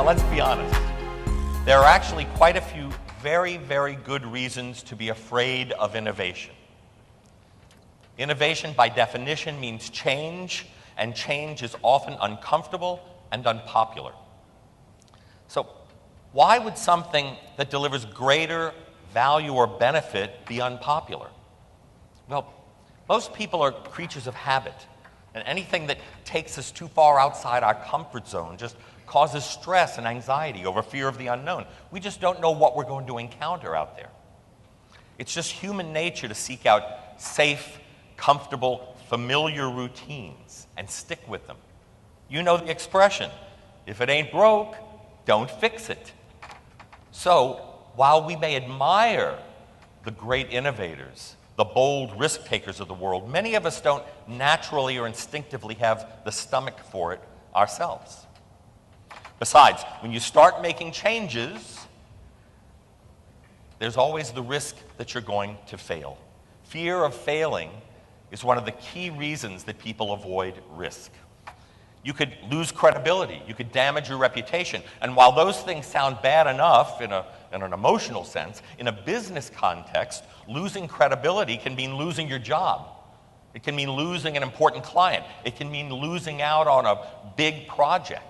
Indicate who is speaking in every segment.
Speaker 1: let's be honest. There are actually quite a few very, very good reasons to be afraid of innovation. Innovation, by definition, means change, and change is often uncomfortable and unpopular. So, why would something that delivers greater value or benefit be unpopular? Well, most people are creatures of habit, and anything that takes us too far outside our comfort zone just causes stress and anxiety over fear of the unknown. We just don't know what we're going to encounter out there. It's just human nature to seek out safe, comfortable, familiar routines and stick with them. You know the expression, if it ain't broke, don't fix it. So, while we may admire the great innovators, the bold risk takers of the world, many of us don't naturally or instinctively have the stomach for it ourselves. Besides, when you start making changes, there's always the risk that you're going to fail. Fear of failing is one of the key reasons that people avoid risk. You could lose credibility, you could damage your reputation, and while those things sound bad enough in an emotional sense, in a business context, losing credibility can mean losing your job. It can mean losing an important client. It can mean losing out on a big project.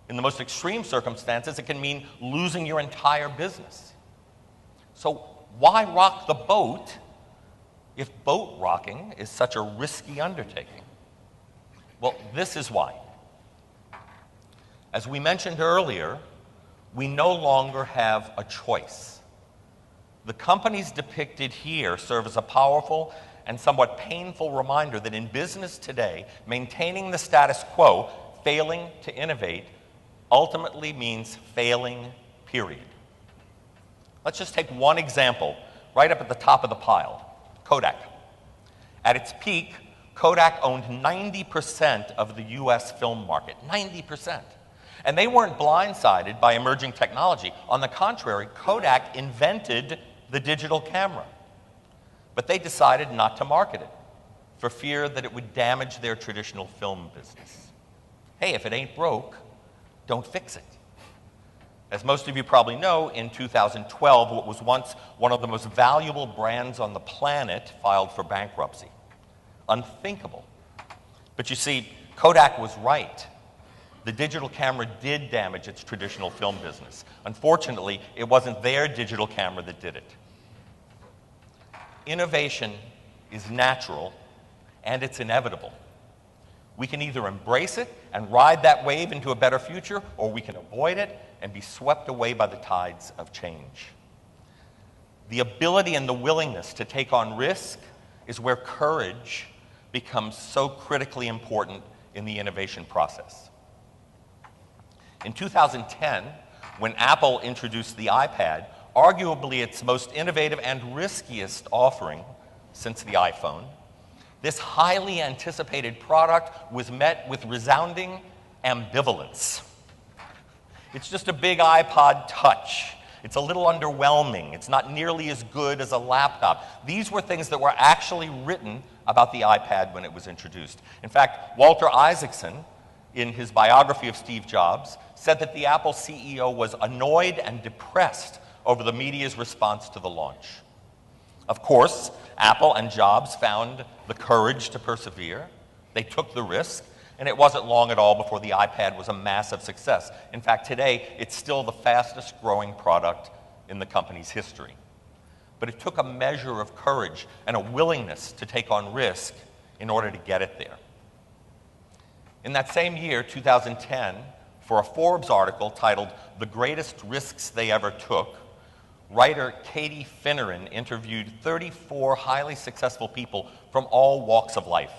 Speaker 1: In the most extreme circumstances, it can mean losing your entire business. So why rock the boat if boat rocking is such a risky undertaking? Well, this is why. As we mentioned earlier, we no longer have a choice. The companies depicted here serve as a powerful and somewhat painful reminder that in business today, maintaining the status quo, failing to innovate, ultimately means failing, period. Let's just take one example right up at the top of the pile, Kodak. At its peak, Kodak owned 90% of the US film market, 90%. And they weren't blindsided by emerging technology. On the contrary, Kodak invented the digital camera. But they decided not to market it for fear that it would damage their traditional film business. Hey, if it ain't broke, don't fix it. As most of you probably know, in 2012, what was once one of the most valuable brands on the planet filed for bankruptcy. Unthinkable. But you see, Kodak was right. The digital camera did damage its traditional film business. Unfortunately, it wasn't their digital camera that did it. Innovation is natural, and it's inevitable. We can either embrace it and ride that wave into a better future, or we can avoid it and be swept away by the tides of change. The ability and the willingness to take on risk is where courage becomes so critically important in the innovation process. In 2010, when Apple introduced the iPad, arguably its most innovative and riskiest offering since the iPhone, this highly anticipated product was met with resounding ambivalence. It's just a big iPod Touch. It's a little underwhelming. It's not nearly as good as a laptop. These were things that were actually written about the iPad when it was introduced. In fact, Walter Isaacson, in his biography of Steve Jobs, said that the Apple CEO was annoyed and depressed over the media's response to the launch. Of course, Apple and Jobs found the courage to persevere. They took the risk, and it wasn't long at all before the iPad was a massive success. In fact, today, it's still the fastest growing product in the company's history. But it took a measure of courage and a willingness to take on risk in order to get it there. In that same year, 2010, for a Forbes article titled "The Greatest Risks They Ever Took," writer Katie Finneran interviewed 34 highly successful people from all walks of life.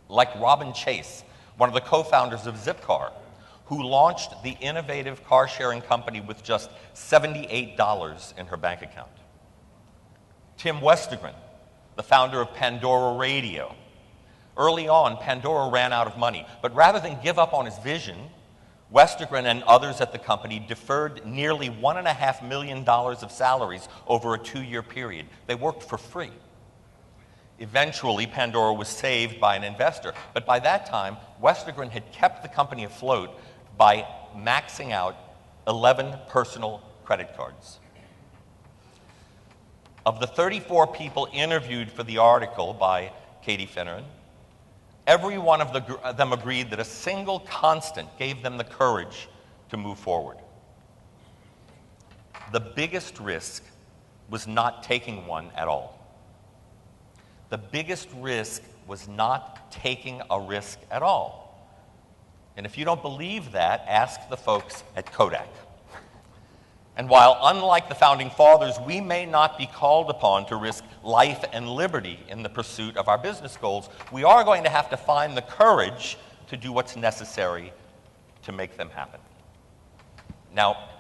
Speaker 1: Like Robin Chase, one of the co-founders of Zipcar, who launched the innovative car-sharing company with just $78 in her bank account. Tim Westergren, the founder of Pandora Radio. Early on, Pandora ran out of money, but rather than give up on his vision, Westergren and others at the company deferred nearly $1.5 million of salaries over a 2-year period. They worked for free. Eventually, Pandora was saved by an investor, but by that time, Westergren had kept the company afloat by maxing out 11 personal credit cards. Of the 34 people interviewed for the article by Katie Finneran, every one of them agreed that a single constant gave them the courage to move forward. The biggest risk was not taking one at all. The biggest risk was not taking a risk at all. And if you don't believe that, ask the folks at Kodak. And while, unlike the Founding Fathers, we may not be called upon to risk life and liberty in the pursuit of our business goals, we are going to have to find the courage to do what's necessary to make them happen. Now,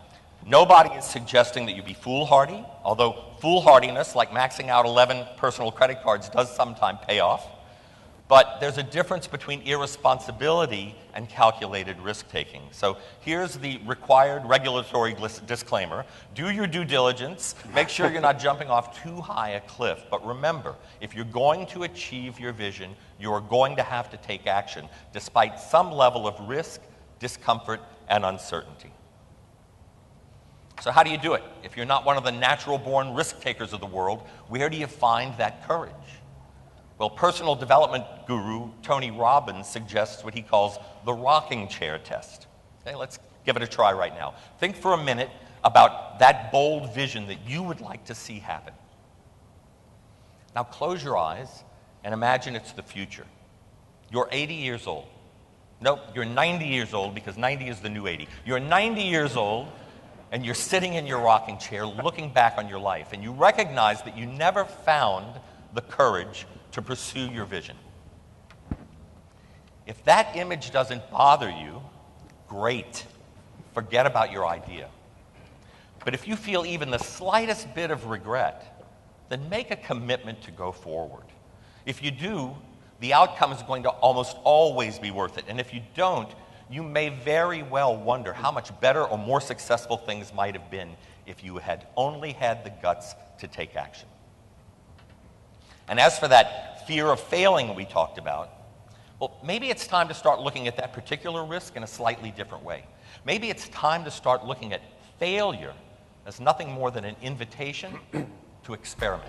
Speaker 1: nobody is suggesting that you be foolhardy, although foolhardiness, like maxing out 11 personal credit cards, does sometimes pay off. But there's a difference between irresponsibility and calculated risk-taking. So here's the required regulatory disclaimer. Do your due diligence. Make sure you're not jumping off too high a cliff. But remember, if you're going to achieve your vision, you're going to have to take action, despite some level of risk, discomfort, and uncertainty. So how do you do it? If you're not one of the natural-born risk-takers of the world, where do you find that courage? Well, personal development guru Tony Robbins suggests what he calls the rocking chair test. Okay, let's give it a try right now. Think for a minute about that bold vision that you would like to see happen. Now close your eyes and imagine it's the future. You're 80 years old. Nope, you're 90 years old because 90 is the new 80. You're 90 years old and you're sitting in your rocking chair looking back on your life, and you recognize that you never found the courage to pursue your vision. If that image doesn't bother you, great. Forget about your idea. But if you feel even the slightest bit of regret, then make a commitment to go forward. If you do, the outcome is going to almost always be worth it. And if you don't, you may very well wonder how much better or more successful things might have been if you had only had the guts to take action. And as for that fear of failing we talked about, well, maybe it's time to start looking at that particular risk in a slightly different way. Maybe it's time to start looking at failure as nothing more than an invitation to experiment.